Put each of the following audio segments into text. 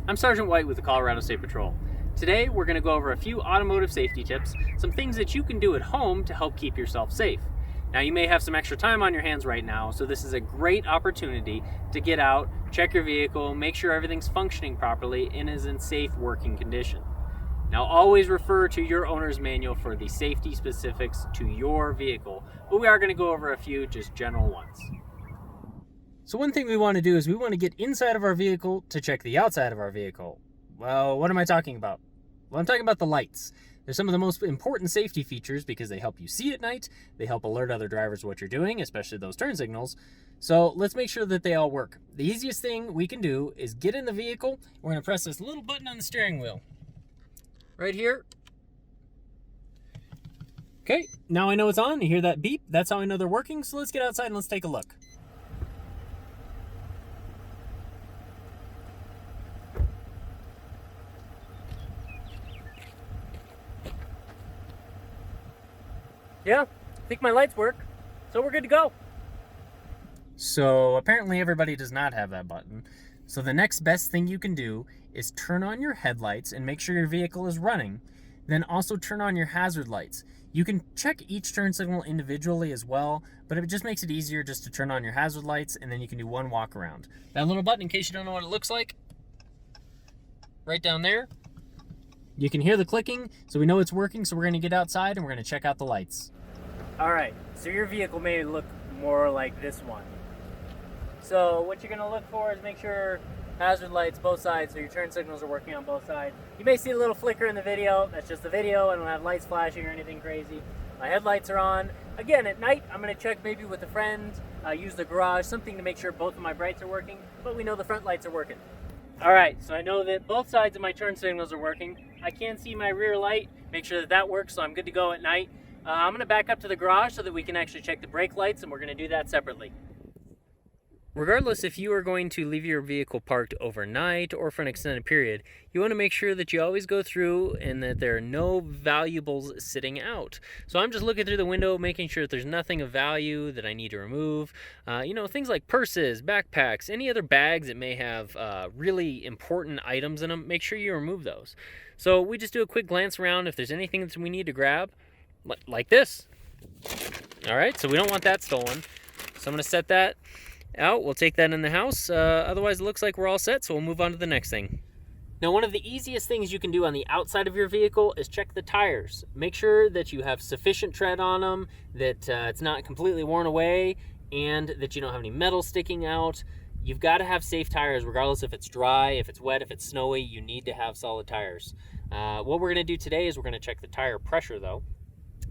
I'm Sergeant White with the Colorado State Patrol. Today we're going to go over a few automotive safety tips, some things that you can do at home to help keep yourself safe. Now you may have some extra time on your hands right now, so this is a great opportunity to get out, check your vehicle, make sure everything's functioning properly and is in safe working condition. Now always refer to your owner's manual for the safety specifics to your vehicle, but we are going to go over a few just general ones. So one thing we want to do is we want to get inside of our vehicle to check the outside of our vehicle. Well, what am I talking about? Well, I'm talking about the lights. They're some of the most important safety features because they help you see at night. They help alert other drivers what you're doing, especially those turn signals. So let's make sure that they all work. The easiest thing we can do is get in the vehicle. We're going to press this little button on the steering wheel. Right here. Okay, now I know it's on. You hear that beep? That's how I know they're working. So let's get outside and let's take a look. Yeah, I think my lights work, so we're good to go. So apparently everybody does not have that button. So the next best thing you can do is turn on your headlights and make sure your vehicle is running. Then also turn on your hazard lights. You can check each turn signal individually as well, but it just makes it easier just to turn on your hazard lights and then you can do one walk around. That little button, in case you don't know what it looks like, right down there. You can hear the clicking, so we know it's working, so we're gonna get outside and we're gonna check out the lights. All right, so your vehicle may look more like this one. So what you're gonna look for is make sure hazard lights both sides, so your turn signals are working on both sides. You may see a little flicker in the video. That's just the video. I don't have lights flashing or anything crazy. My headlights are on. Again, at night, I'm gonna check maybe with a friend, use the garage, something to make sure both of my brights are working, but we know the front lights are working. All right, so I know that both sides of my turn signals are working. I can see my rear light, make sure that that works, so I'm good to go at night. I'm gonna back up to the garage so that we can actually check the brake lights, and we're gonna do that separately. Regardless if you are going to leave your vehicle parked overnight or for an extended period, you want to make sure that you always go through and that there are no valuables sitting out. So I'm just looking through the window, making sure that there's nothing of value that I need to remove. Things like purses, backpacks, any other bags that may have really important items in them, make sure you remove those. So we just do a quick glance around if there's anything that we need to grab, like this. All right, so we don't want that stolen. So I'm going to set that out. We'll take that in the house. Otherwise, it looks like we're all set, so we'll move on to the next thing. Now, one of the easiest things you can do on the outside of your vehicle is check the tires. Make sure that you have sufficient tread on them, that it's not completely worn away, and that you don't have any metal sticking out. You've got to have safe tires regardless if it's dry, if it's wet, if it's snowy. You need to have solid tires. What we're going to do today is we're going to check the tire pressure, though.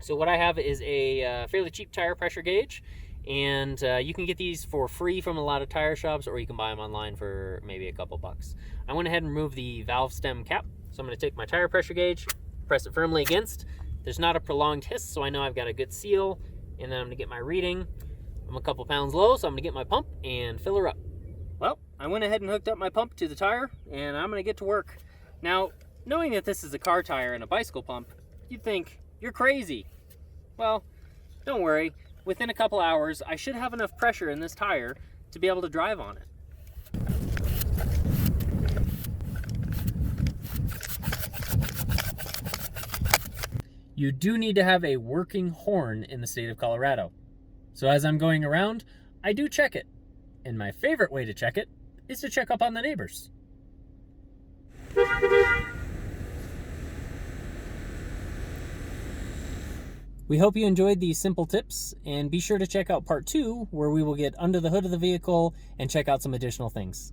So what I have is a fairly cheap tire pressure gauge. And you can get these for free from a lot of tire shops, or you can buy them online for maybe a couple bucks. I went ahead and removed the valve stem cap. So I'm going to take my tire pressure gauge, press it firmly against. There's not a prolonged hiss, so I know I've got a good seal. And then I'm going to get my reading. I'm a couple pounds low, so I'm going to get my pump and fill her up. Well, I went ahead and hooked up my pump to the tire, and I'm going to get to work. Now, knowing that this is a car tire and a bicycle pump, you'd think, you're crazy. Well, don't worry. Within a couple hours, I should have enough pressure in this tire to be able to drive on it. You do need to have a working horn in the state of Colorado. So as I'm going around, I do check it. And my favorite way to check it is to check up on the neighbors. We hope you enjoyed these simple tips, and be sure to check out part 2, where we will get under the hood of the vehicle and check out some additional things.